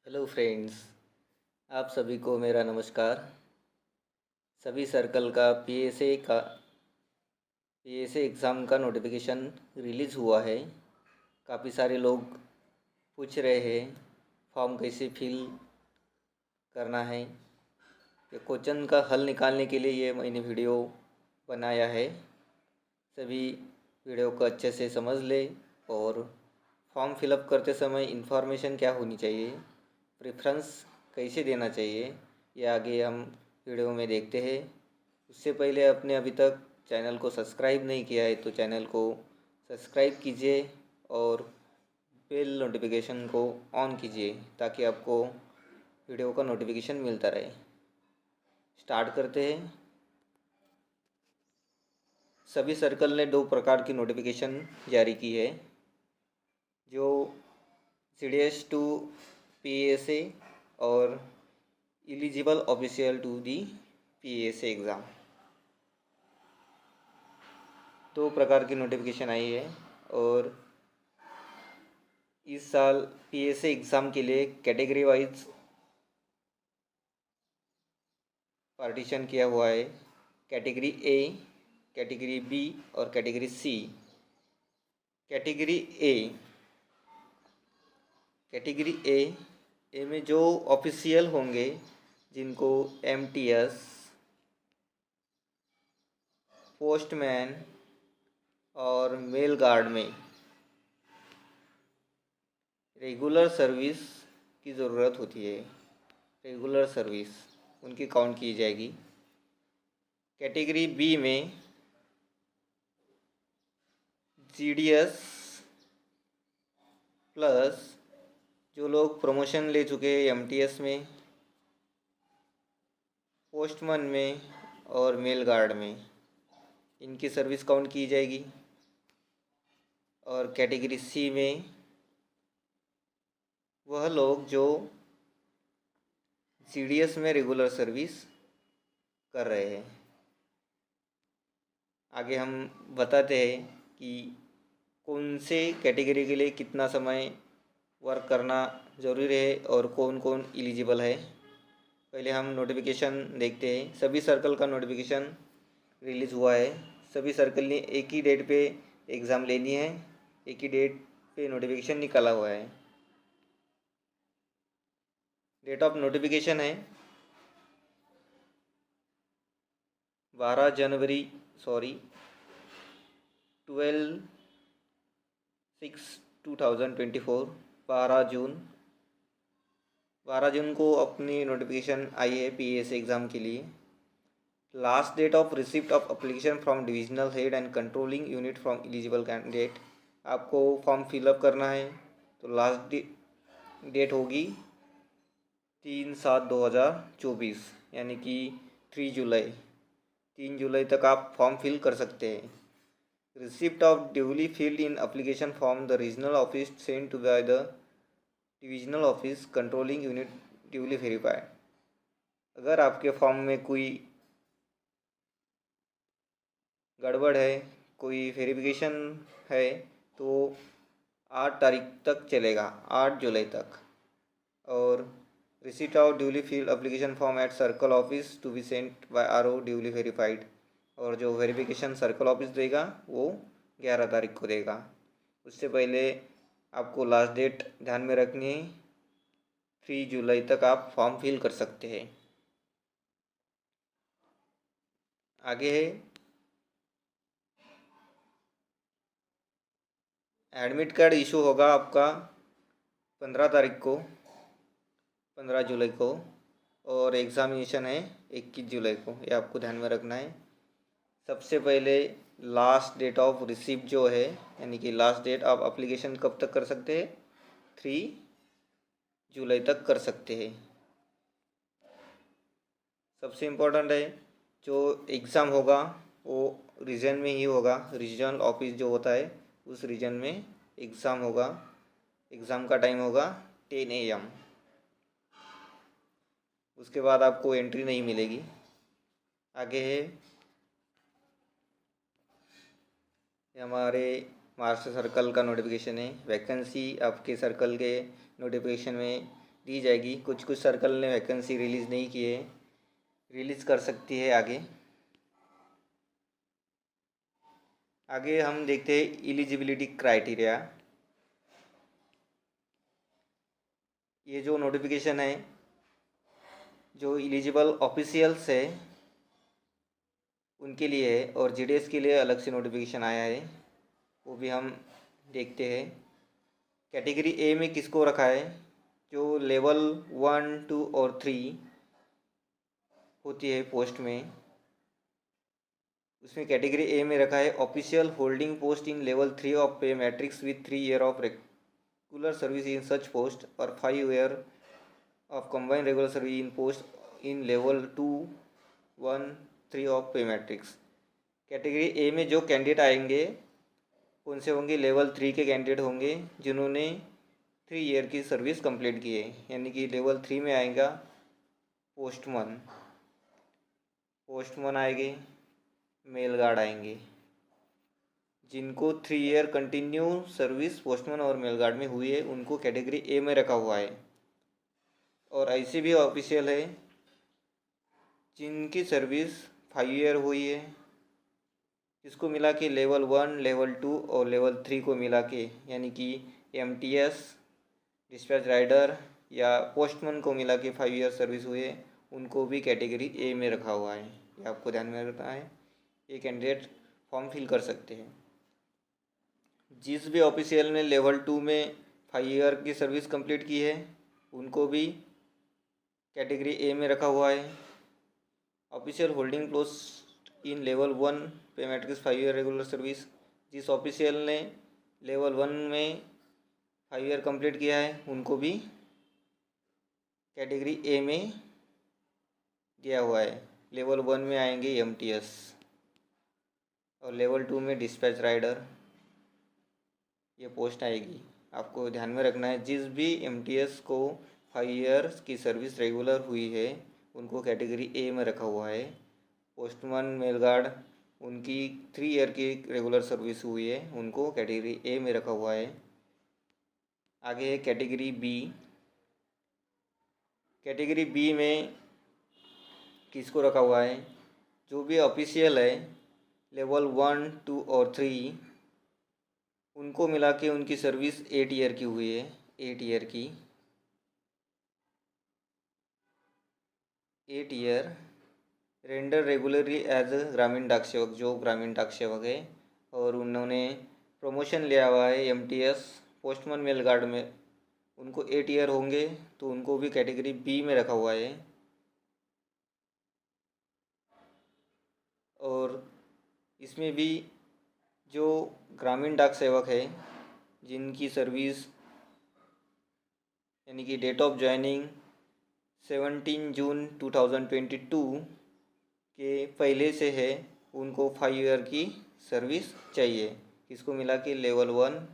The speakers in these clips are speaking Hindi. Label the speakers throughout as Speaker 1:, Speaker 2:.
Speaker 1: Hello friends. आप सभी को मेरा नमस्कार। सभी सर्कल का पीएसए एग्ज़ाम का नोटिफिकेशन रिलीज़ हुआ है। काफ़ी सारे लोग पूछ रहे हैं फॉर्म कैसे फिल करना है। ये क्वेश्चन का हल निकालने के लिए ये मैंने वीडियो बनाया है। सभी वीडियो को अच्छे से समझ ले और फॉर्म फिलअप करते समय इंफॉर्मेशन क्या होनी चाहिए, प्रेफरेंस कैसे देना चाहिए, ये आगे हम वीडियो में देखते हैं। उससे पहले आपने अभी तक चैनल को सब्सक्राइब नहीं किया है तो चैनल को सब्सक्राइब कीजिए और बेल नोटिफिकेशन को ऑन कीजिए ताकि आपको वीडियो का नोटिफिकेशन मिलता रहे। स्टार्ट करते हैं। सभी सर्कल ने दो प्रकार की नोटिफिकेशन जारी की है, जो CDS टू PSA और eligible official to the PSA exam. दो प्रकार की नोटिफिकेशन आई है और इस साल PSA एग्ज़ाम के लिए कैटेगरी वाइज पार्टीशन किया हुआ है। कैटेगरी ए, कैटेगरी बी और कैटेगरी सी। कैटेगरी ए ए में जो ऑफिशियल होंगे, जिनको MTS, पोस्टमैन और मेल गार्ड में रेगुलर सर्विस की ज़रूरत होती है, रेगुलर सर्विस उनकी काउंट की जाएगी। कैटेगरी बी में GDS प्लस जो लोग प्रमोशन ले चुके हैं MTS में, पोस्टमैन में और मेल गार्ड में, इनकी सर्विस काउंट की जाएगी। और कैटेगरी सी में वह लोग जो CDS में रेगुलर सर्विस कर रहे हैं। आगे हम बताते हैं कि कौन से कैटेगरी के लिए कितना समय वर्क करना ज़रूरी है और कौन कौन एलिजिबल है। पहले हम नोटिफिकेशन देखते हैं। सभी सर्कल का नोटिफिकेशन रिलीज़ हुआ है। सभी सर्कल ने एक ही डेट पे एग्ज़ाम लेनी है, एक ही डेट पे नोटिफिकेशन निकाला हुआ है। डेट ऑफ नोटिफिकेशन है 12/6/2024। 12 जून को अपनी नोटिफिकेशन आई है PSA एग्ज़ाम के लिए। Last date of receipt of application from divisional head and controlling unit from eligible candidate. आपको फॉर्म फिलअप करना है तो लास्ट डेट होगी 3/7/2024, यानी कि 3 जुलाई तक आप फॉर्म फिल कर सकते हैं। Receipt of duly filled in application form the regional office send to by the divisional office controlling unit duly verified. अगर आपके फॉर्म में कोई गड़बड़ है, कोई वेरिफिकेशन है, तो 8 तारीख तक चलेगा, 8 जुलाई तक। और receipt of duly filled application form at circle office to be sent by RO duly verified. और जो वेरिफिकेशन सर्कल ऑफिस देगा वो 11 तारीख को देगा। उससे पहले आपको लास्ट डेट ध्यान में रखनी है। 3 जुलाई तक आप फॉर्म फिल कर सकते हैं। आगे है एडमिट कार्ड इशू होगा आपका 15 तारीख को, 15 जुलाई को। और एग्ज़ामिनेशन है 21 जुलाई को, ये आपको ध्यान में रखना है। सबसे पहले लास्ट डेट ऑफ रिसीप्ट जो है, यानी कि लास्ट डेट आप अप्लीकेशन कब तक कर सकते हैं, 3 जुलाई तक कर सकते हैं। सबसे इम्पोर्टेंट है, जो एग्ज़ाम होगा वो रीजन में ही होगा। रीजनल ऑफिस जो होता है उस रीजन में एग्ज़ाम होगा। एग्ज़ाम का टाइम होगा 10 AM। उसके बाद आपको एंट्री नहीं मिलेगी। आगे है हमारे महाराष्ट्र सर्कल का नोटिफिकेशन है। वैकेंसी आपके सर्कल के नोटिफिकेशन में दी जाएगी। कुछ कुछ सर्कल ने वैकेंसी रिलीज़ नहीं की है, रिलीज़ कर सकती है आगे। आगे हम देखते हैं एलिजिबिलिटी क्राइटेरिया। ये जो नोटिफिकेशन है, जो एलिजिबल ऑफिशियल्स है उनके लिए है, और जीडीएस के लिए अलग से नोटिफिकेशन आया है, वो भी हम देखते हैं। कैटेगरी ए में किसको रखा है? जो लेवल 1, 2 और 3 होती है पोस्ट में, उसमें कैटेगरी ए में रखा है official holding post in level 3 of pay matrix with 3 year of regular service in such post और 5 year of combined regular service in post in level 2, 1, 3 of pay matrix. Category A में जो कैंडिडेट आएंगे कौन से होंगे? लेवल 3 के कैंडिडेट होंगे जिन्होंने 3 ईयर की सर्विस कंप्लीट की है, यानी कि लेवल 3 में आएगा पोस्टमैन आएंगे, मेल गार्ड आएंगे। जिनको 3 ईयर कंटिन्यू सर्विस पोस्टमैन और मेल गार्ड में हुई है उनको कैटेगरी ए में रखा हुआ है। और ऐसे भी ऑफिशियल है जिनकी सर्विस 5 ईयर हुई है, इसको मिला के लेवल 1, लेवल 2 और लेवल 3 को मिला के, यानी कि एमटीएस, डिस्पैच राइडर या पोस्टमैन को मिला के 5 ईयर सर्विस हुई है, उनको भी कैटेगरी ए में रखा हुआ है। ये आपको ध्यान में रखना है। ये कैंडिडेट फॉर्म फिल कर सकते हैं। जिस भी ऑफिशियल ने लेवल 2 में 5 ईयर की सर्विस कंप्लीट की है उनको भी कैटेगरी ए में रखा हुआ है। Official holding post in level 1 पे मैट्रिक्स 5 ईयर रेगुलर सर्विस, जिस ऑफिशियल ने लेवल 1 में 5 ईयर कंप्लीट किया है उनको भी कैटेगरी ए में दिया हुआ है। लेवल 1 में आएंगे एमटीएस और लेवल 2 में डिस्पैच राइडर, ये पोस्ट आएगी। आपको ध्यान में रखना है जिस भी एमटीएस को 5 ईयर्स की सर्विस रेगुलर हुई है उनको कैटेगरी ए में रखा हुआ है। पोस्टमैन, मेल गार्ड, उनकी 3 ईयर की रेगुलर सर्विस हुई है उनको कैटेगरी ए में रखा हुआ है। आगे है कैटेगरी बी। कैटेगरी बी में किसको रखा हुआ है? जो भी ऑफिशियल है लेवल 1, 2 और 3 उनको मिला के उनकी सर्विस 8 ईयर की हुई है, 8 ईयर की, 8 year render regularly as Gramin Dak सेवक, जो ग्रामीण डाक सेवक है और उन्होंने प्रमोशन लिया हुआ है एमटीएस, पोस्टमैन, मेल गार्ड में, उनको 8 ईयर होंगे तो उनको भी कैटेगरी बी में रखा हुआ है। और इसमें भी जो ग्रामीण डाक सेवक है जिनकी सर्विस यानी कि डेट ऑफ ज्वाइनिंग 17 जून 2022 के पहले से है उनको 5 ईयर की सर्विस चाहिए। इसको मिला के लेवल 1,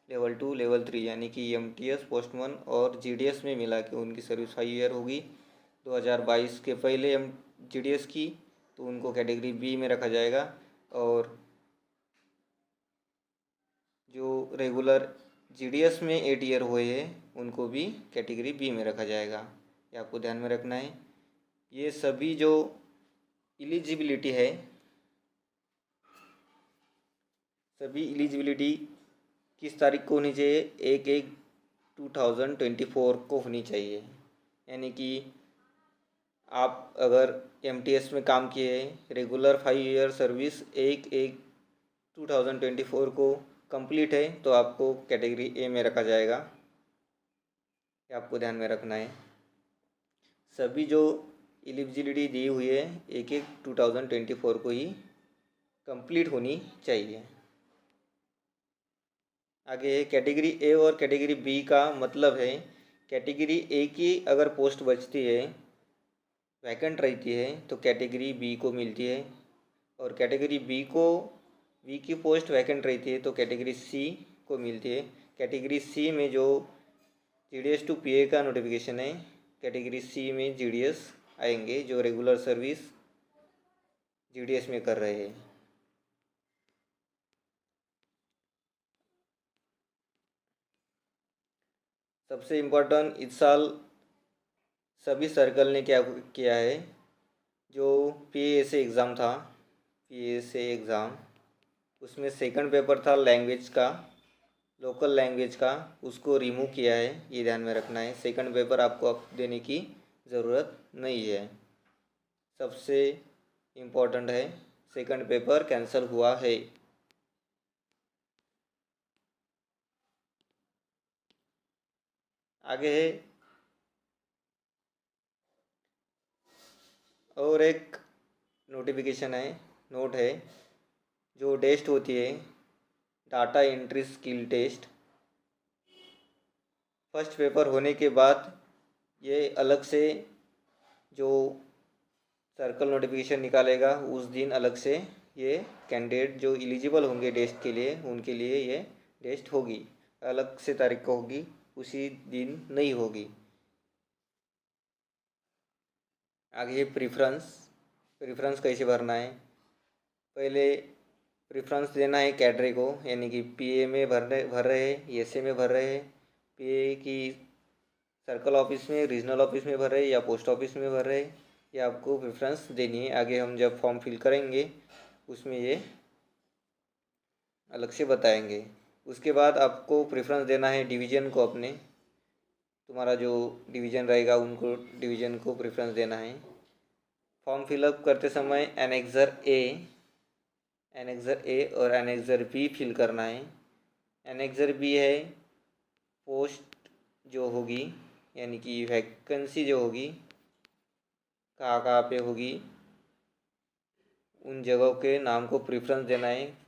Speaker 1: लेवल 2, लेवल 3 यानी कि एमटीएस, पोस्टमैन और जीडीएस में मिला के उनकी सर्विस 5 ईयर होगी 2022 के पहले जीडीएस की, तो उनको कैटेगरी बी में रखा जाएगा। और जो रेगुलर जीडीएस में 8 ईयर हुए हैं उनको भी कैटेगरी बी में रखा जाएगा। ये आपको ध्यान में रखना है। ये सभी जो एलिजिबिलिटी है, सभी एलिजिबिलिटी किस तारीख को होनी चाहिए? 1/1/2024 को होनी चाहिए। यानी कि आप अगर एमटीएस में काम किए रेगुलर 5 ईयर सर्विस 1/1/2024 को कंप्लीट है तो आपको कैटेगरी ए में रखा जाएगा। ये आपको ध्यान में रखना है। सभी जो एलिजिबिलिटी दी हुई है 1/1/2024 को ही कंप्लीट होनी चाहिए। आगे कैटेगरी ए और कैटेगरी बी का मतलब है, कैटेगरी ए की अगर पोस्ट बचती है, वैकेंट रहती है, तो कैटेगरी बी को मिलती है, और कैटेगरी बी की पोस्ट वैकेंट रहती है तो कैटेगरी सी को मिलती है। कैटेगरी सी में जो जीडीएस टू पीए का नोटिफिकेशन है, कैटेगरी सी में जीडीएस आएंगे जो रेगुलर सर्विस जीडीएस में कर रहे हैं। सबसे इम्पोर्टेंट, इस साल सभी सर्कल ने क्या किया है, जो पीएसए एग्ज़ाम था, पीएसए एग्ज़ाम, उसमें सेकंड पेपर था लैंग्वेज का, लोकल लैंग्वेज का, उसको रिमूव किया है। ये ध्यान में रखना है, सेकंड पेपर आपको अब देने की ज़रूरत नहीं है। सबसे इम्पोर्टेंट है, सेकंड पेपर कैंसिल हुआ है। आगे है और एक नोटिफिकेशन है, नोट है, जो टेस्ट होती है data entry skill test, first paper होने के बाद ये अलग से जो सर्कल नोटिफिकेशन निकालेगा उस दिन अलग से ये कैंडिडेट जो एलिजिबल होंगे टेस्ट के लिए उनके लिए ये टेस्ट होगी, अलग से तारीख को होगी, उसी दिन नहीं होगी। आगे प्रेफरेंस, प्रेफरेंस कैसे भरना है। पहले प्रेफरेंस देना है कैटेगरी को, यानी कि पीए में भर रहे हैं, एसए में भर रहे हैं, पीए की सर्कल ऑफिस में, रीजनल ऑफिस में भर रहे हैं या पोस्ट ऑफिस में भर रहे हैं, ये आपको प्रेफरेंस देनी है। आगे हम जब फॉर्म फिल करेंगे उसमें ये अलग से बताएंगे। उसके बाद आपको प्रेफरेंस देना है डिवीज़न को, अपने तुम्हारा जो डिवीज़न रहेगा उनको, डिवीज़न को प्रेफरेंस देना है। फॉर्म फिलअप करते समय एनेक्सर ए और एनेक्सर बी फिल करना है। एनेक्सर बी है पोस्ट जो होगी, यानी कि वैकेंसी जो होगी कहाँ कहाँ पे होगी, उन जगहों के नाम को प्रेफरेंस देना है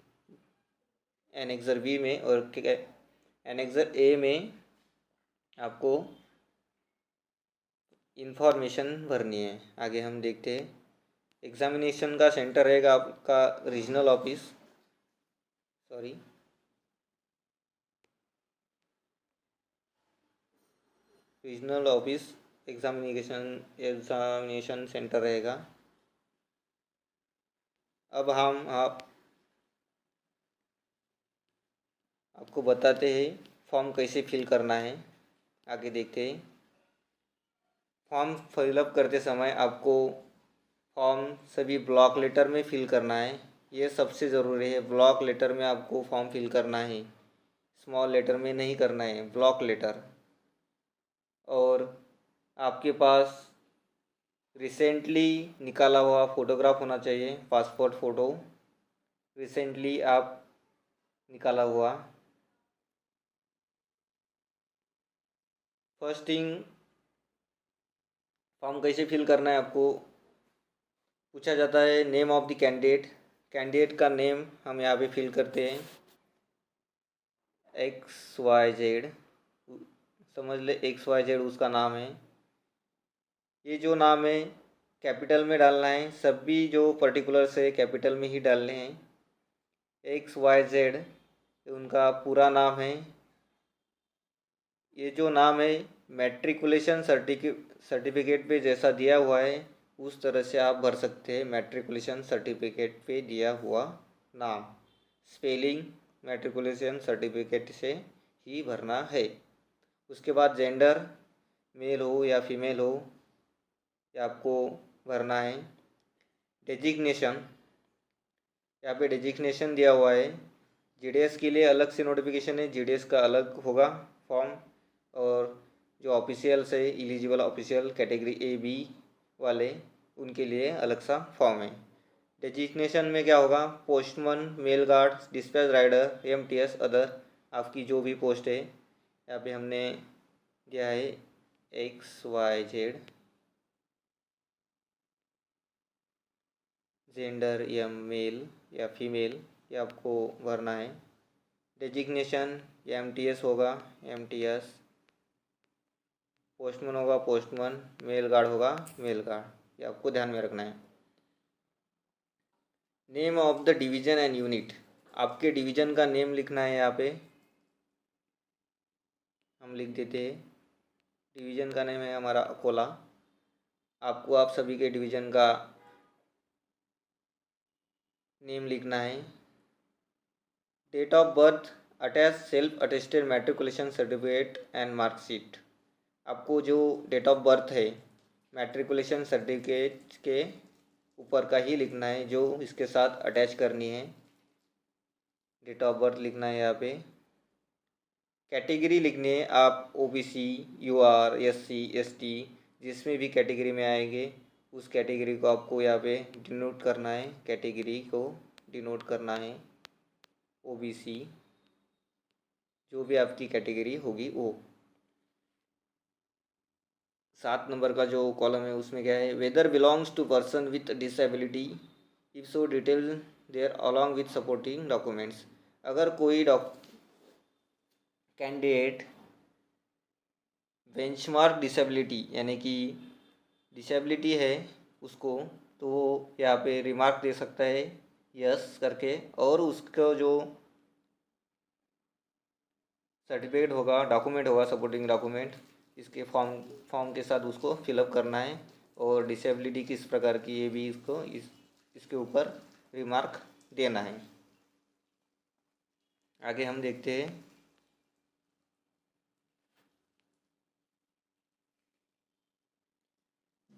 Speaker 1: एनेक्सर बी में। और एनेक्सर ए में आपको इंफॉर्मेशन भरनी है। आगे हम देखते हैं। एग्ज़ामिनेशन का सेंटर रहेगा आपका regional office, regional office examination centre रहेगा। अब हम आपको बताते हैं फॉर्म कैसे फिल करना है। आगे देखते हैं। फॉर्म फिलअप करते समय आपको फॉर्म सभी ब्लॉक लेटर में फिल करना है, ये सबसे ज़रूरी है। ब्लॉक लेटर में आपको फॉर्म फिल करना है, स्मॉल लेटर में नहीं करना है, ब्लॉक लेटर। और आपके पास रिसेंटली निकाला हुआ फ़ोटोग्राफ होना चाहिए, पासपोर्ट फ़ोटो रिसेंटली आप निकाला हुआ। फर्स्ट थिंग, फॉर्म कैसे फिल करना है आपको पूछा जाता है। Name of the candidate, candidate का नेम हम यहाँ पे फिल करते हैं XYZ, समझ ले XYZ उसका नाम है। ये जो नाम है कैपिटल में डालना है, सभी जो पर्टिकुलर्स है कैपिटल में ही डालने हैं। XYZ उनका पूरा नाम है। ये जो नाम है मैट्रिकुलेशन सर्टिफिकेट पे जैसा दिया हुआ है उस तरह से आप भर सकते हैं। मैट्रिकुलेशन सर्टिफिकेट पे दिया हुआ नाम, स्पेलिंग मैट्रिकुलेशन सर्टिफिकेट से ही भरना है। उसके बाद जेंडर, मेल हो या फीमेल हो, ये आपको भरना है। डेजिग्नेशन, यहाँ पे डेजिग्नेशन दिया हुआ है। जीडीएस के लिए अलग से नोटिफिकेशन है, जीडीएस का अलग होगा फॉर्म। और जो ऑफिशियल्स है, eligible official category A B वाले, उनके लिए अलग सा फॉर्म है। डेजिग्नेशन में क्या होगा, postman, mail guard, dispatch rider, MTS, other, आपकी जो भी पोस्ट है। यहाँ पे हमने दिया है XYZ, जेंडर या मेल या फीमेल, ये आपको भरना है। डेजिग्नेशन एमटीएस होगा, एमटीएस, पोस्टमैन होगा पोस्टमैन, मेल गार्ड होगा मेल गार्ड, ये आपको ध्यान में रखना है। Name of the division and unit, आपके डिवीज़न का नेम लिखना है। यहाँ पे हम लिख देते हैं, डिवीज़न का नेम है हमारा अकोला। आपको आप सभी के डिवीज़न का नेम लिखना है। Date of birth, attach self attested matriculation certificate and marksheet, आपको जो डेट ऑफ बर्थ है मैट्रिकुलेशन सर्टिफिकेट के ऊपर का ही लिखना है जो इसके साथ अटैच करनी है। डेट ऑफ बर्थ लिखना है यहाँ पे। कैटेगरी लिखनी है आप ओबीसी, यूआर, एससी, एसटी जिसमें भी कैटेगरी में आएंगे उस कैटेगरी को आपको यहाँ पे डिनोट करना है। कैटेगरी को डिनोट करना है ओबीसी, जो भी आपकी कैटेगरी होगी वो। 7 नंबर का जो कॉलम है उसमें क्या है, whether belongs to person with disability if so detail there along with supporting documents. अगर कोई कैंडिडेट बेंचमार्क डिसेबिलिटी यानी कि डिसेबिलिटी है उसको, तो वो यहाँ पे रिमार्क दे सकता है यस करके, और उसका जो सर्टिफिकेट होगा, डॉक्यूमेंट होगा, सपोर्टिंग डॉक्यूमेंट, इसके फॉर्म के साथ उसको फिलअप करना है और डिसेबिलिटी किस प्रकार की ये भी इसको इसके ऊपर रिमार्क देना है। आगे हम देखते हैं।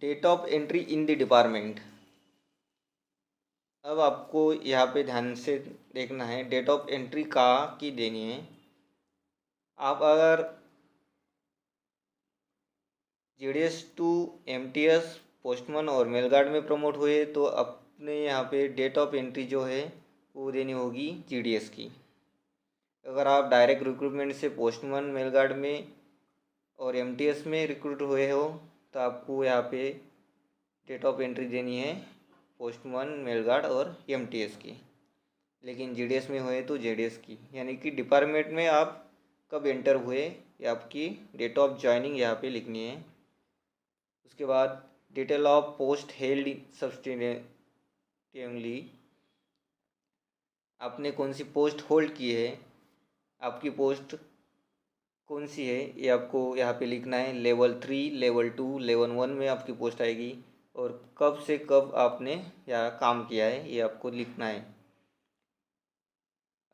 Speaker 1: Date of entry in the department. अब आपको यहाँ पे ध्यान से देखना है, डेट ऑफ एंट्री कहाँ की देनी है। आप अगर जीडीएस टू एमटीएस, पोस्टमैन और मेलगार्ड में प्रमोट हुए तो अपने यहाँ पे डेट ऑफ एंट्री जो है वो देनी होगी जीडीएस की। अगर आप डायरेक्ट रिक्रूटमेंट से पोस्टमैन, मेलगार्ड में और एमटीएस में रिक्रूट हुए हो तो आपको यहाँ पे डेट ऑफ एंट्री देनी है पोस्टमैन, मेलगार्ड और एमटीएस की। लेकिन जीडीएस में हुए तो जेडीएस की, यानी कि डिपार्टमेंट में आप कब एंटर हुए ये आपकी डेट ऑफ ज्वाइनिंग यहाँ पे लिखनी है। उसके बाद detail of post held subsequently, आपने कौन सी पोस्ट होल्ड की है, आपकी पोस्ट कौन सी है ये आपको यहाँ पे लिखना है। लेवल 3, लेवल 2, लेवल 1 में आपकी पोस्ट आएगी और कब से कब आपने यहाँ काम किया है ये आपको लिखना है।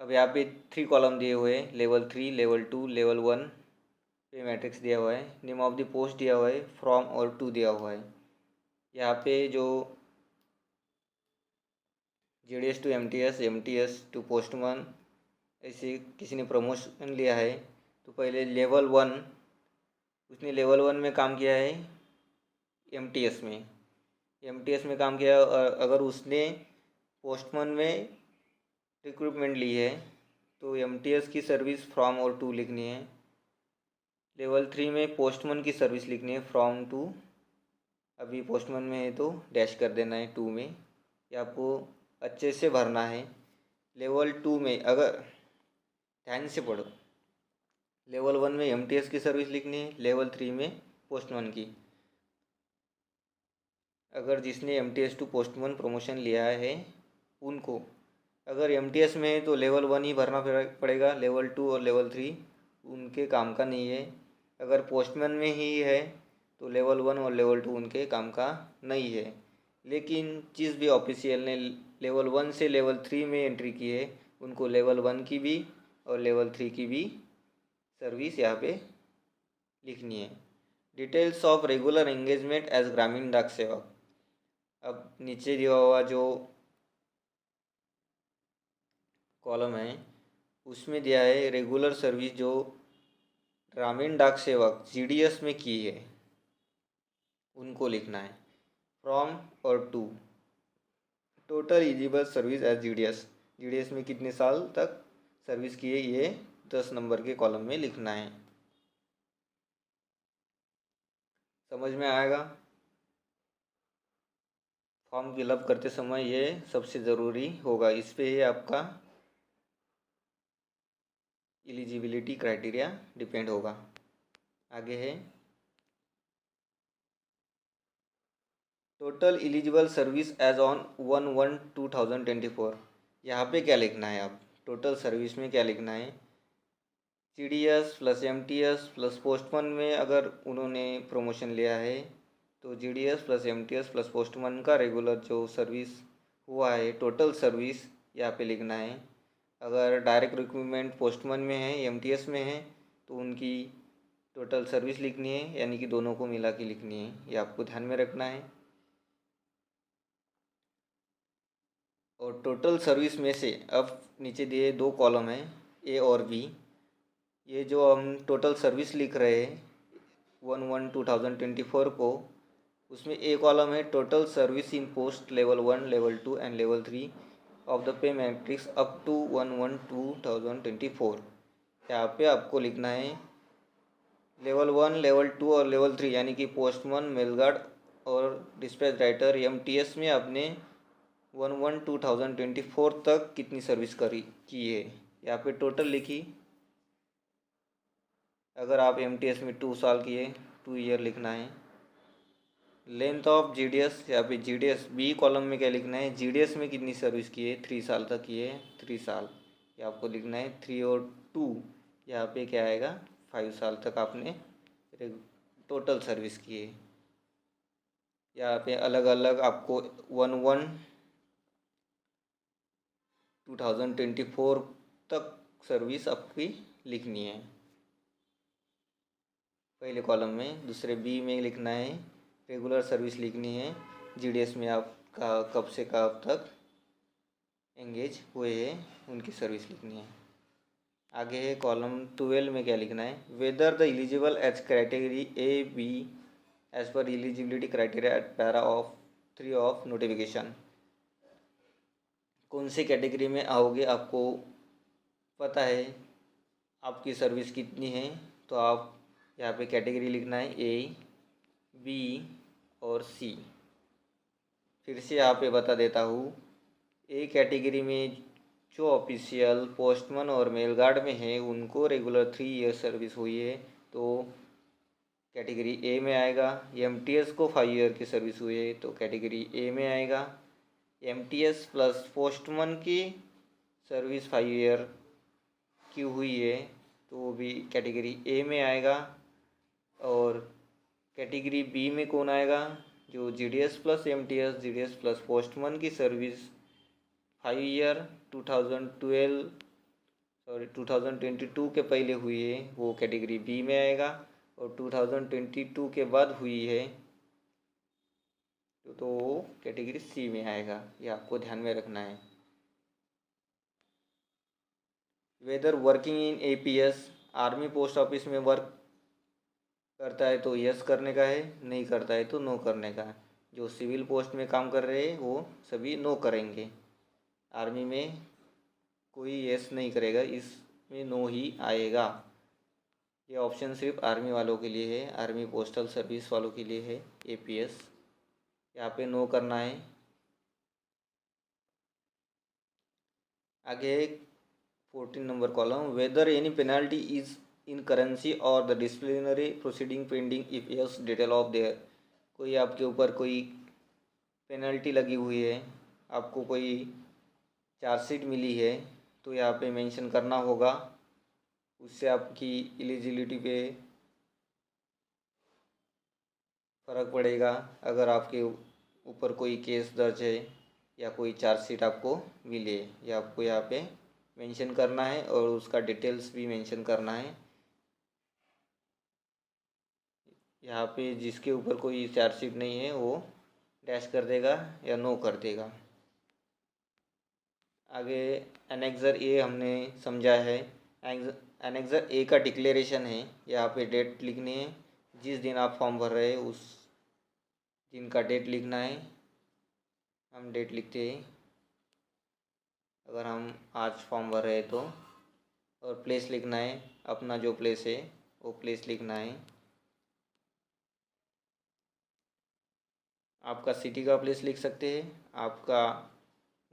Speaker 1: अब यहाँ पे 3 कॉलम दिए हुए हैं, लेवल 3, लेवल 2, लेवल 1 पे मैट्रिक्स दिया हुआ है, नेम ऑफ द पोस्ट दिया हुआ है, फ्रॉम और टू दिया हुआ है। यहाँ पे जो GDS to MTS, MTS to postman ऐसे किसी ने प्रमोशन लिया है तो पहले लेवल 1, उसने लेवल 1 में काम किया है एमटीएस में काम किया। अगर उसने पोस्टमैन में रिक्रूटमेंट ली है तो एमटीएस की सर्विस फ्रॉम और टू लिखनी है। लेवल 3 में पोस्टमैन की सर्विस लिखनी है फ्रॉम टू, अभी पोस्टमैन में है तो डैश कर देना है 2 में, ये आपको अच्छे से भरना है। लेवल 2 में अगर ध्यान से पढ़ो, लेवल 1 में एमटीएस की सर्विस लिखनी है, लेवल 3 में पोस्टमैन की। अगर जिसने एमटीएस टू पोस्टमैन प्रमोशन लिया है उनको, अगर एमटीएस में है तो लेवल 1 ही भरना पड़ेगा, लेवल 2 और लेवल 3 उनके काम का नहीं है। अगर पोस्टमैन में ही है तो लेवल 1 और लेवल 2 उनके काम का नहीं है। लेकिन जिस भी ऑफिशियल ने लेवल 1 से लेवल 3 में एंट्री की है उनको लेवल 1 की भी और लेवल 3 की भी सर्विस यहाँ पे लिखनी है। Details of regular engagement as Gramin Dak सेवक। अब नीचे दिया हुआ जो कॉलम है उसमें दिया है रेगुलर सर्विस जो ग्रामीण डाक सेवक जीडीएस में की है उनको लिखना है, फ्रॉम और to. Total eligible service as GDS में कितने साल तक सर्विस की है ये 10 नंबर के कॉलम में लिखना है। समझ में आएगा। फॉर्म फिलअप करते समय ये सबसे ज़रूरी होगा, इस पे ही आपका एलिजिबिलिटी क्राइटेरिया डिपेंड होगा। आगे है total eligible service as on 1/1/2024। यहाँ पे क्या लिखना है, आप टोटल सर्विस में क्या लिखना है, GDS plus MTS plus postman में अगर उन्होंने प्रमोशन लिया है तो GDS plus MTS plus postman का रेगुलर जो सर्विस हुआ है टोटल सर्विस यहाँ पे लिखना है। अगर डायरेक्ट रिक्रूटमेंट पोस्टमैन में है, एमटीएस में है तो उनकी टोटल सर्विस लिखनी है, यानी कि दोनों को मिला के लिखनी है, ये आपको ध्यान में रखना है। और टोटल सर्विस में से अब नीचे दिए दो कॉलम हैं, ए और बी। ये जो हम टोटल सर्विस लिख रहे हैं 1/1/2024 को, उसमें ए कॉलम है total service in post level 1, level 2 and level 3 of the pay matrix up to 1/1/2024। यहाँ पे आपको लिखना है लेवल 1, लेवल 2 और लेवल 3, यानी कि पोस्टमैन, मेलगार्ड और डिस्पैच राइटर एमटीएस में आपने 1/1/2024 तक कितनी सर्विस की है, यहाँ पे टोटल लिखी। अगर आप एमटीएस में 2 साल किए, 2 ईयर लिखना है। लेंथ ऑफ जीडीएस, यहाँ पे जीडीएस बी कॉलम में क्या लिखना है, जीडीएस में कितनी सर्विस की है, 3 साल तक की है, 3 साल, ये आपको लिखना है। 3 और 2 यहाँ पे क्या आएगा, 5 साल तक आपने टोटल सर्विस की है। यहाँ पे अलग अलग आपको 1/1/2024 तक सर्विस आपकी लिखनी है पहले कॉलम में। दूसरे बी में लिखना है रेगुलर सर्विस लिखनी है, जीडीएस में आपका कब से कब तक एंगेज हुए हैं उनकी सर्विस लिखनी है। आगे है कॉलम 12 में क्या लिखना है, whether the eligible as category A B as per eligibility criteria at para of 3 of notification. कौन सी कैटेगरी में आओगे, आपको पता है आपकी सर्विस कितनी है, तो आप यहाँ पे कैटेगरी लिखना है ए, बी और सी। फिर से यहाँ पे बता देता हूँ, ए कैटेगरी में जो ऑफिशियल पोस्टमैन और मेलगार्ड में है उनको रेगुलर 3 ईयर सर्विस हुई है तो कैटेगरी ए में आएगा। एमटीएस को 5 ईयर की सर्विस हुई है तो कैटेगरी ए में आएगा। एमटीएस प्लस पोस्टमैन की सर्विस 5 ईयर की हुई है तो वो भी कैटेगरी ए में आएगा। और कैटेगरी बी में कौन आएगा, जो GDS plus MTS, GDS plus postman की सर्विस 5 ईयर 2022 के पहले हुई है वो कैटेगरी बी में आएगा। और 2022 के बाद हुई है तो वो कैटेगरी सी में आएगा, ये आपको ध्यान में रखना है। Whether working in APS, army post office में वर्क करता है तो यस करने का है, नहीं करता है तो नो करने का है। जो सिविल पोस्ट में काम कर रहे हैं वो सभी नो करेंगे, आर्मी में कोई यस नहीं करेगा, इसमें नो ही आएगा। ये ऑप्शन सिर्फ आर्मी वालों के लिए है, आर्मी पोस्टल सर्विस वालों के लिए है एपीएस, यहाँ पे नो करना है। आगे 14 number column, whether any penalty is in currency और the disciplinary proceeding pending if yes detail of there. कोई आपके ऊपर कोई पेनल्टी लगी हुई है, आपको कोई चार्जशीट मिली है तो यहाँ पे मेंशन करना होगा, उससे आपकी एलिजिबिलिटी पे फ़र्क पड़ेगा। अगर आपके ऊपर कोई केस दर्ज है या कोई चार्जशीट आपको मिले, या आपको यहाँ पे मेंशन करना है और उसका डिटेल्स भी मेंशन करना है। यहाँ पे जिसके ऊपर कोई चार्जशीट नहीं है वो डैश कर देगा या नो कर देगा। आगे एनेक्सर ए हमने समझा है। एनेक्सर ए का डिक्लेरेशन है, यहाँ पे डेट लिखनी है, जिस दिन आप फॉर्म भर रहे हैं उस दिन का डेट लिखना है। हम डेट लिखते हैं, अगर हम आज फॉर्म भर रहे हैं तो। और प्लेस लिखना है, अपना जो प्लेस है वो प्लेस लिखना है। आपका सिटी का प्लेस लिख सकते हैं, आपका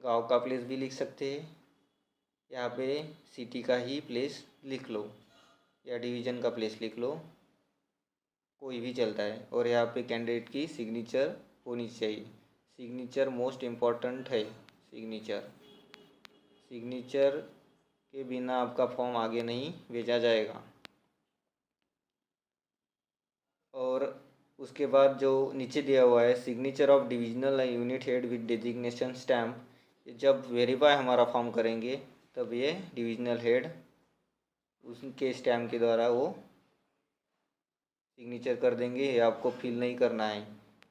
Speaker 1: गांव का प्लेस भी लिख सकते हैं। यहाँ पे सिटी का ही प्लेस लिख लो या डिवीज़न का प्लेस लिख लो, कोई भी चलता है। और यहाँ पे कैंडिडेट की सिग्नेचर होनी चाहिए, सिग्नेचर मोस्ट इम्पॉर्टेंट है। सिग्नेचर के बिना आपका फॉर्म आगे नहीं भेजा जाएगा। और उसके बाद जो नीचे दिया हुआ है signature of divisional unit head with designation stamp, जब वेरीफाई हमारा फॉर्म करेंगे तब ये डिविजनल हेड उनके स्टैम्प के द्वारा वो सिग्नेचर कर देंगे, ये आपको फिल नहीं करना है।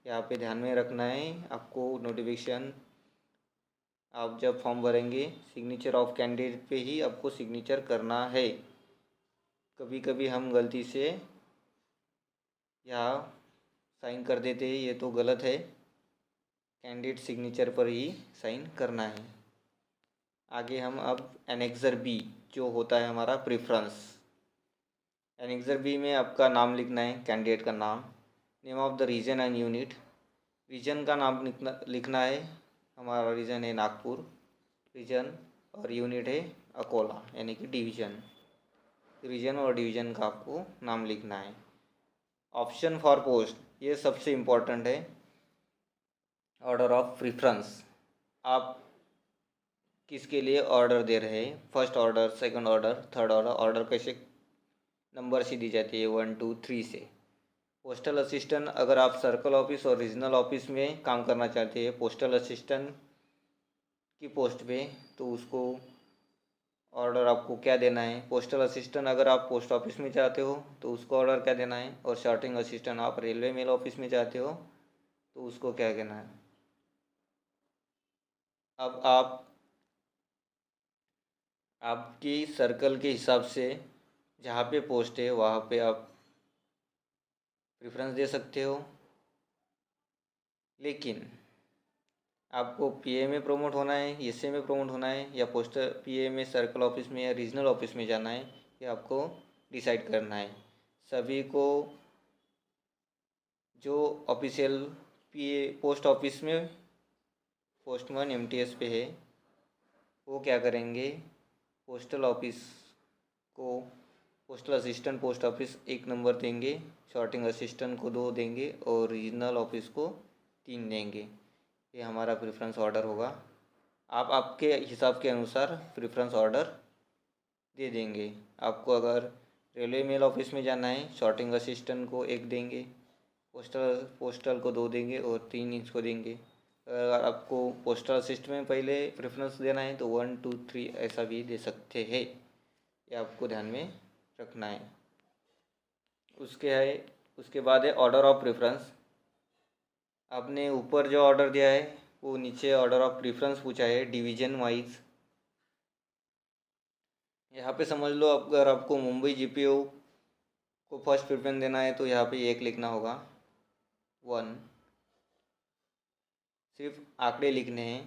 Speaker 1: यहाँ पे ध्यान में रखना है आपको। नोटिफिकेशन आप जब फॉर्म भरेंगे, सिग्नेचर ऑफ कैंडिडेट पे ही आपको सिग्नेचर करना है। कभी कभी हम गलती से यहाँ साइन कर देते हैं, ये तो गलत है। कैंडिडेट सिग्नेचर पर ही साइन करना है। आगे हम अब एनेक्सर बी, जो होता है हमारा प्रेफरेंस। एनेक्सर बी में आपका नाम लिखना है, कैंडिडेट का नाम, name of the region and unit. Region का नाम लिखना है, हमारा रीजन है नागपुर रीजन, और यूनिट है अकोला यानी कि डिवीज़न। रीजन और डिवीज़न का आपको नाम लिखना है। ऑप्शन फॉर पोस्ट, ये सबसे इम्पोर्टेंट है। ऑर्डर ऑफ प्रेफरेंस, आप किसके लिए ऑर्डर दे रहे हैं, first order, second order, third order. Order कैसे नंबर से दी जाती है, 1 2 3 से। पोस्टल असिस्टेंट, अगर आप सर्कल ऑफिस और रीजनल ऑफिस में काम करना चाहते हैं पोस्टल असिस्टेंट की पोस्ट पे, तो उसको ऑर्डर आपको क्या देना है। पोस्टल असिस्टेंट अगर आप पोस्ट ऑफिस में चाहते हो तो उसको ऑर्डर क्या देना है, और सॉर्टिंग असिस्टेंट आप रेलवे मेल ऑफिस में चाहते हो तो उसको क्या कहना है। अब आप आपकी सर्कल के हिसाब से जहाँ पे पोस्ट है वहाँ पे आप प्रेफरेंस दे सकते हो। लेकिन आपको पीए में प्रमोट होना है, एसए में प्रमोट होना है, या पोस्टल पीए में सर्कल ऑफिस में या रीजनल ऑफिस में जाना है, ये आपको डिसाइड करना है। सभी को जो ऑफिशियल पीए पोस्ट ऑफिस में पोस्टमैन एमटीएस पे है, वो क्या करेंगे, पोस्टल ऑफिस को postal assistant post office 1 number देंगे, सॉर्टिंग असिस्टेंट को 2 देंगे, और रीजनल ऑफिस को 3 देंगे। ये हमारा प्रेफरेंस ऑर्डर होगा। आप आपके हिसाब के अनुसार प्रेफरेंस ऑर्डर दे देंगे। आपको अगर रेलवे मेल ऑफिस में जाना है, सॉर्टिंग असिस्टेंट को 1 देंगे, पोस्टल को 2 देंगे, और 3 इसको देंगे। अगर आपको पोस्टल असिस्टेंट में पहले प्रेफरेंस देना है तो 1 2 3 ऐसा भी दे सकते हैं। ये आपको ध्यान में रखना है। उसके बाद है ऑर्डर ऑफ प्रेफरेंस। आपने ऊपर जो ऑर्डर दिया है वो नीचे ऑर्डर ऑफ प्रेफरेंस पूछा है डिवीज़न वाइज। यहाँ पे समझ लो, अगर आपको मुंबई जीपीओ को फर्स्ट प्रेफरेंस देना है तो यहाँ पे 1 लिखना होगा, 1। सिर्फ आंकड़े लिखने हैं।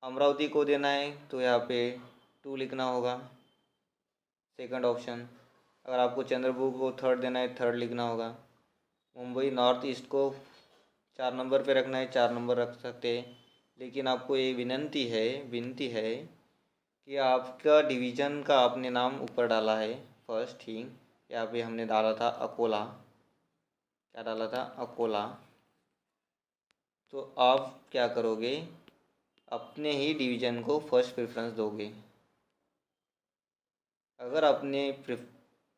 Speaker 1: अमरावती को देना है तो यहाँ पे 2 लिखना होगा, सेकंड ऑप्शन। अगर आपको चंद्रपुर को थर्ड देना है, थर्ड लिखना होगा। मुंबई नॉर्थ ईस्ट को 4 नंबर पे रखना है, 4 नंबर रख सकते हैं। लेकिन आपको ये विनती है कि आपका डिवीज़न का आपने नाम ऊपर डाला है फर्स्ट थिंग। यहाँ पे हमने डाला था अकोला, क्या डाला था, अकोला। तो आप क्या करोगे, अपने ही डिवीज़न को फर्स्ट प्रेफरेंस दोगे। अगर आपने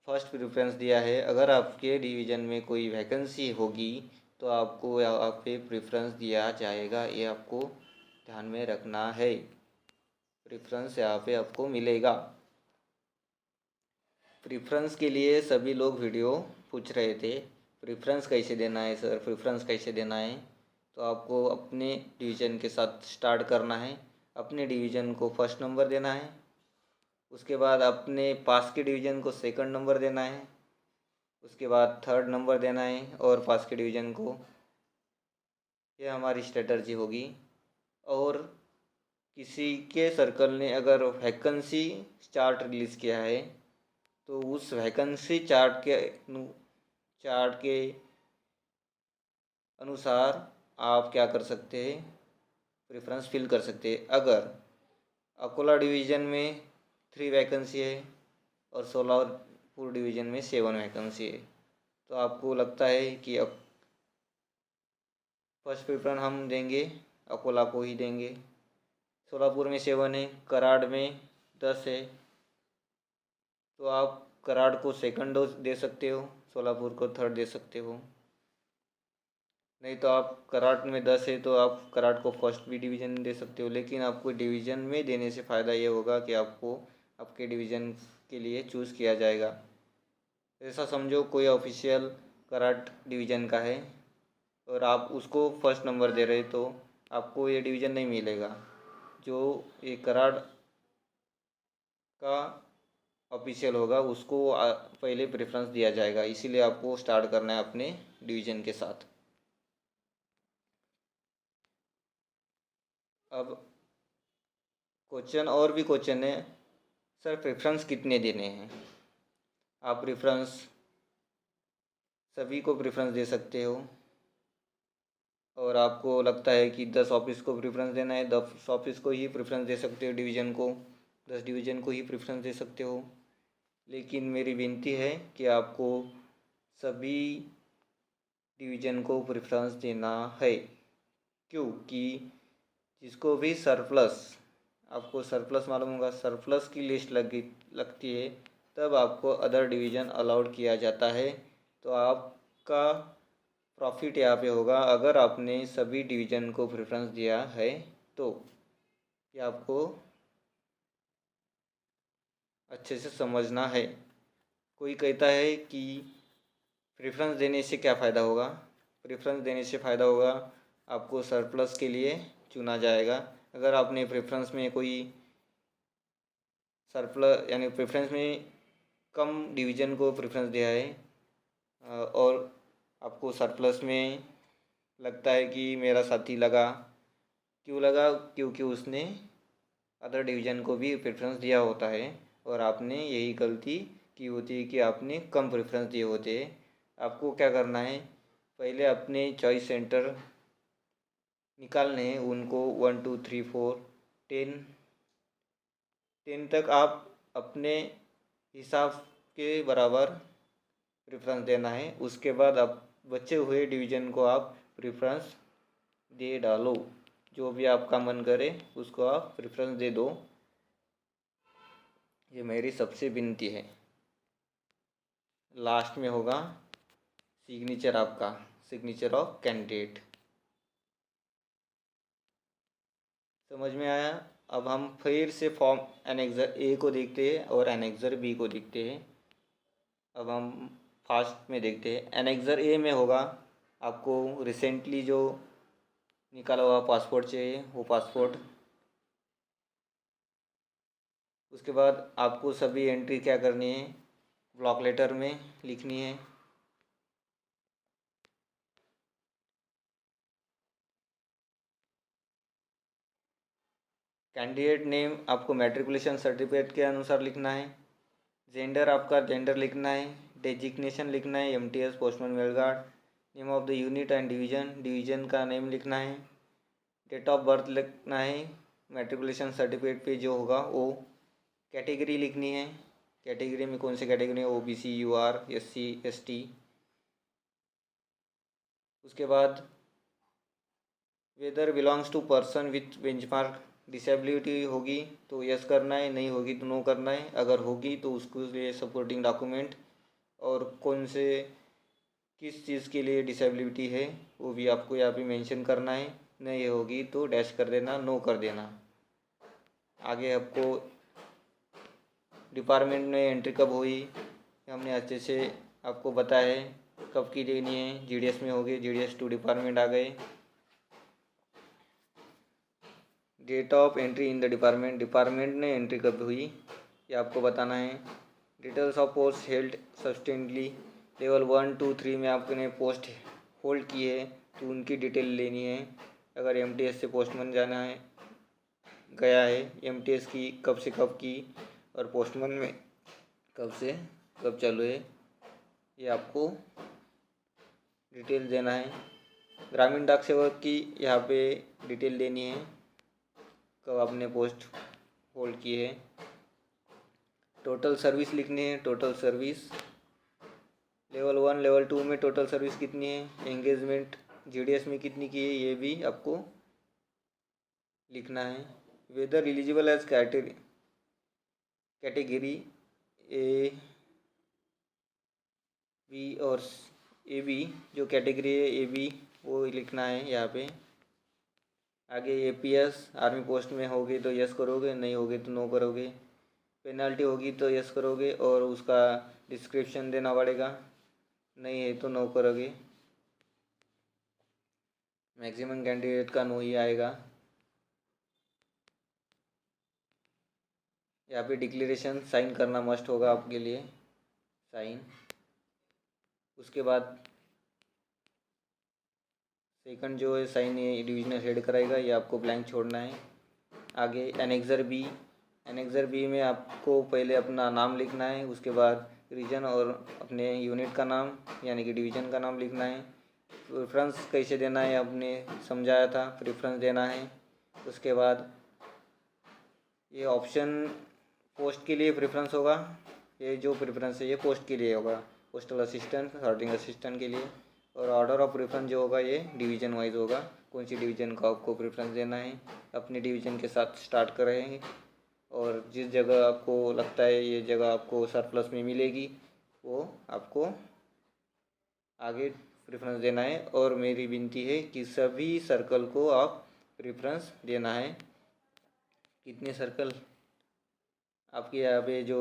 Speaker 1: फर्स्ट प्रेफरेंस दिया है, अगर आपके डिवीज़न में कोई वैकेंसी होगी तो आपको यहाँ पे प्रेफरेंस दिया जाएगा। ये आपको ध्यान में रखना है। प्रेफरेंस यहाँ पे आपको मिलेगा। प्रेफरेंस के लिए सभी लोग वीडियो पूछ रहे थे, प्रेफरेंस कैसे देना है सर, प्रेफरेंस कैसे देना है। तो आपको अपने डिवीज़न के साथ स्टार्ट करना है। अपने डिवीज़न को फर्स्ट नंबर देना है, उसके बाद अपने पास के डिवीज़न को सेकंड नंबर देना है, उसके बाद थर्ड नंबर देना है, और पास के डिवीज़न को। ये हमारी स्ट्रेटर्जी होगी। और किसी के सर्कल ने अगर वैकेंसी चार्ट रिलीज़ किया है तो उस वैकेंसी चार्ट के अनुसार आप क्या कर सकते हैं, प्रेफरेंस फिल कर सकते हैं। अगर अकोला डिवीज़न में 3 वैकेंसी है और सोलापुर डिवीज़न में 7 वैकेंसी है, तो आपको लगता है कि फर्स्ट प्रेफरेंस हम देंगे, अकोला को ही देंगे। सोलापुर में 7 है, कराड़ में 10 है, तो आप कराड़ को सेकंड डोज दे सकते हो, सोलापुर को थर्ड दे सकते हो। नहीं तो आप कराड़ में 10 है तो आप कराड़ को फर्स्ट भी डिवीज़न दे सकते हो। लेकिन आपको डिवीज़न में देने से फ़ायदा ये होगा कि आपको आपके डिवीज़न के लिए चूज़ किया जाएगा। ऐसा समझो कोई ऑफिशियल कराड डिवीज़न का है और आप उसको फर्स्ट नंबर दे रहे तो आपको ये डिवीज़न नहीं मिलेगा। जो ये कराड का ऑफिशियल होगा उसको पहले प्रेफरेंस दिया जाएगा, इसीलिए आपको स्टार्ट करना है अपने डिवीज़न के साथ। अब क्वेश्चन और भी क्वेश्चन है, सर प्रेफरेंस कितने देने हैं? आप प्रेफरेंस सभी को प्रेफरेंस दे सकते हो और आपको लगता है कि 10 ऑफिस को प्रेफरेंस देना है, 10 ऑफिस को ही प्रेफरेंस दे सकते हो, डिवीज़न को 10 डिवीज़न को ही प्रेफरेंस दे सकते हो। लेकिन मेरी विनती है कि आपको सभी डिवीज़न को प्रेफरेंस देना है, क्योंकि जिसको भी सरप्लस, आपको सरप्लस मालूम होगा, सरप्लस की लिस्ट लगती है तब आपको अदर डिवीज़न अलाउड किया जाता है। तो आपका प्रॉफिट यहाँ पे होगा अगर आपने सभी डिवीज़न को प्रेफरेंस दिया है तो। ये आपको अच्छे से समझना है। कोई कहता है कि प्रेफरेंस देने से क्या फ़ायदा होगा? प्रेफरेंस देने से फ़ायदा होगा आपको सरप्लस के लिए चुना जाएगा। अगर आपने प्रेफरेंस में कोई सरप्लस यानी प्रेफरेंस में कम डिवीज़न को प्रेफरेंस दिया है और आपको सरप्लस में लगता है कि मेरा साथी लगा, क्यों लगा? क्योंकि उसने अदर डिवीज़न को भी प्रेफरेंस दिया होता है और आपने यही गलती की होती है कि आपने कम प्रेफरेंस दिए होते हैं। आपको क्या करना है, पहले अपने चॉइस सेंटर निकालने हैं, उनको 1 2 3 4 10 तक आप अपने हिसाब के बराबर प्रेफरेंस देना है। उसके बाद आप बचे हुए डिवीज़न को आप प्रेफरेंस दे डालो, जो भी आपका मन करे उसको आप प्रेफरेंस दे दो। ये मेरी सबसे विनती है। लास्ट में होगा सिग्नेचर, आपका सिग्नेचर ऑफ कैंडिडेट। समझ में आया? अब हम फिर से फॉर्म एनेक्सर ए को देखते हैं और एनेक्सर बी को देखते हैं। अब हम फास्ट में देखते हैं। एनेक्सर ए में होगा आपको रिसेंटली जो निकाला हुआ पासपोर्ट चाहिए, वो पासपोर्ट। उसके बाद आपको सभी एंट्री क्या करनी है, ब्लॉक लेटर में लिखनी है। कैंडिडेट नेम आपको मैट्रिकुलेशन सर्टिफिकेट के अनुसार लिखना है। जेंडर आपका जेंडर लिखना है। डेजिग्नेशन लिखना है, MTS postman mail guard. Name of the unit and division, division का नेम लिखना है। डेट ऑफ बर्थ लिखना है, मैट्रिकुलेशन सर्टिफिकेट पे जो होगा वो। कैटेगरी लिखनी है, कैटेगरी में कौन सी कैटेगरी है, ओबीसी, यूआर, एससी, एसटी। उसके बाद whether belongs to person with benchmark disability होगी तो यस करना है, नहीं होगी तो नो करना है। अगर होगी तो उसको लिए सपोर्टिंग डॉक्यूमेंट और कौन से किस चीज़ के लिए डिसेबिलिटी है वो भी आपको यहाँ पे मेंशन करना है। नहीं होगी तो डैश कर देना, नो कर देना। आगे आपको डिपार्टमेंट में एंट्री कब हुई हमने अच्छे से आपको बताया है, कब की देनी है। जीडीएस में होगी, जीडीएस टू डिपार्टमेंट आ गए। Date of entry in the department, department ने एंट्री कब हुई ये आपको बताना है। Details of post held substantively, level 1 2 3 में आपने पोस्ट होल्ड की है तो उनकी डिटेल लेनी है। अगर एमटीएस से पोस्टमैन जाना है, गया है, एमटीएस की कब से कब की और पोस्टमैन में कब से कब चालू है, ये आपको डिटेल देना है। ग्रामीण डाक सेवक की यहाँ पे डिटेल देनी है, कब आपने पोस्ट होल्ड की है। टोटल सर्विस लिखनी है, टोटल सर्विस लेवल 1 लेवल 2 में टोटल सर्विस कितनी है। एंगेजमेंट जीडीएस में कितनी की है ये भी आपको लिखना है। Whether eligible as category A B और ए बी, जो कैटेगरी है ए बी वो लिखना है यहाँ पे। आगे एपीएस आर्मी पोस्ट में होगी तो यस करोगे, नहीं होगे तो नो करोगे। पेनल्टी होगी तो यस करोगे और उसका डिस्क्रिप्शन देना पड़ेगा, नहीं है तो नो करोगे। मैक्सिमम कैंडिडेट का नो ही आएगा। यहाँ पे डिक्लेरेशन साइन करना मस्ट होगा आपके लिए, साइन। उसके बाद सेकंड जो है साइन, ये डिविजनल हेड कराएगा, ये आपको ब्लैंक छोड़ना है। आगे एनेक्सर बी, एनेक्सर बी में आपको पहले अपना नाम लिखना है, उसके बाद रीजन और अपने यूनिट का नाम यानी कि डिवीज़न का नाम लिखना है। प्रेफरेंस कैसे देना है आपने समझाया था, प्रेफरेंस देना है। उसके बाद ये ऑप्शन पोस्ट के लिए प्रेफरेंस होगा, ये जो प्रेफरेंस है ये पोस्ट के लिए होगा, पोस्टल असिस्टेंट, सॉर्टिंग असिस्टेंट के लिए। और ऑर्डर ऑफ प्रेफरेंस जो होगा ये डिवीज़न वाइज होगा, कौन सी डिवीज़न को आपको प्रेफरेंस देना है। अपनी डिवीज़न के साथ स्टार्ट करेंगे और जिस जगह आपको लगता है ये जगह आपको सरप्लस में मिलेगी वो आपको आगे प्रेफरेंस देना है। और मेरी विनती है कि सभी सर्कल को आप प्रेफरेंस देना है। कितने सर्कल आपके यहाँ पे जो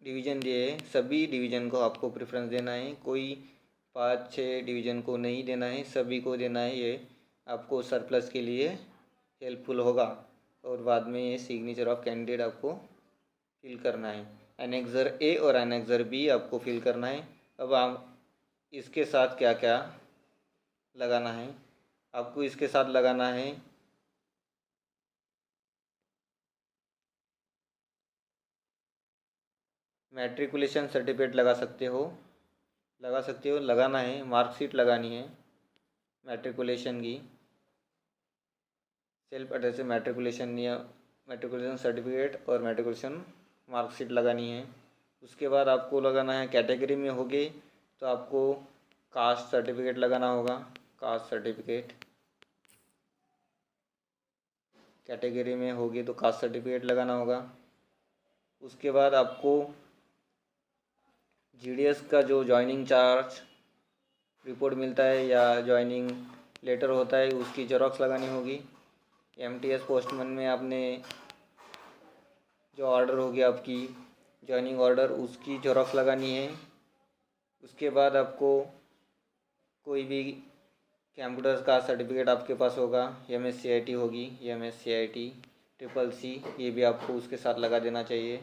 Speaker 1: डिवीज़न दिए है सभी डिवीज़न को आपको प्रेफरेंस देना है, कोई 5-6 डिवीज़न को नहीं देना है, सभी को देना है। ये आपको सरप्लस के लिए हेल्पफुल होगा। और बाद में ये सिग्नेचर ऑफ कैंडिडेट आपको फिल करना है। एनेक्सर ए और एनेक्सर बी आपको फिल करना है। अब आप इसके साथ क्या क्या लगाना है, आपको इसके साथ लगाना है मैट्रिकुलेशन सर्टिफिकेट, लगा सकते हो, लगाना है। मार्कशीट लगानी है मैट्रिकुलेशन की, सेल्फ अटेस्टेड मैट्रिकुलेशन या मैट्रिकुलेशन सर्टिफिकेट और मैट्रिकुलेशन मार्कशीट लगानी है। उसके बाद आपको लगाना है, कैटेगरी में होगे तो आपको कास्ट सर्टिफिकेट लगाना होगा, कास्ट सर्टिफिकेट। कैटेगरी में होगी तो कास्ट सर्टिफिकेट लगाना होगा। उसके बाद आपको जीडीएस का जो जॉइनिंग चार्ज रिपोर्ट मिलता है या जॉइनिंग लेटर होता है उसकी जेरॉक्स लगानी होगी। एमटीएस पोस्टमैन में आपने जो ऑर्डर होगी आपकी जॉइनिंग ऑर्डर उसकी जेरॉक्स लगानी है। उसके बाद आपको कोई भी कंप्यूटर का सर्टिफिकेट आपके पास होगा, MSCIT होगी, MSCIT CCC, ये भी आपको उसके साथ लगा देना चाहिए।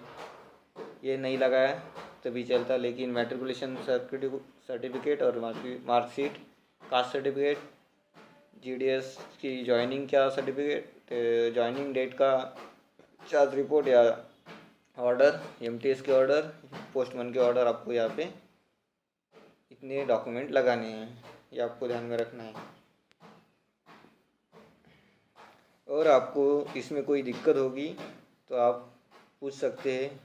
Speaker 1: ये नहीं लगाया तभी चलता, लेकिन मैट्रिकुलेशन सर्टिफिकेट और मार्कशीट, कास्ट सर्टिफिकेट, जीडीएस की जॉइनिंग का सर्टिफिकेट, जॉइनिंग डेट का चार्ज रिपोर्ट या ऑर्डर, एमटीएस के ऑर्डर, पोस्टमैन के ऑर्डर, आपको यहाँ पे इतने डॉक्यूमेंट लगाने हैं, ये आपको ध्यान में रखना है। और आपको इसमें कोई दिक्कत होगी तो आप पूछ सकते हैं।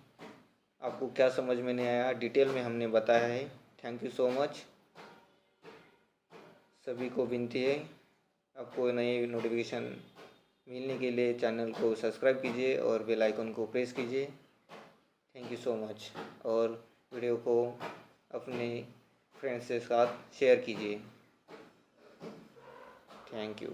Speaker 1: आपको क्या समझ में नहीं आया डिटेल में हमने बताया है। Thank you so much. सभी को विनती है, आपको नए नोटिफिकेशन मिलने के लिए चैनल को सब्सक्राइब कीजिए और बेल आइकन को प्रेस कीजिए। Thank you so much. और वीडियो को अपने फ्रेंड्स के साथ शेयर कीजिए। Thank you.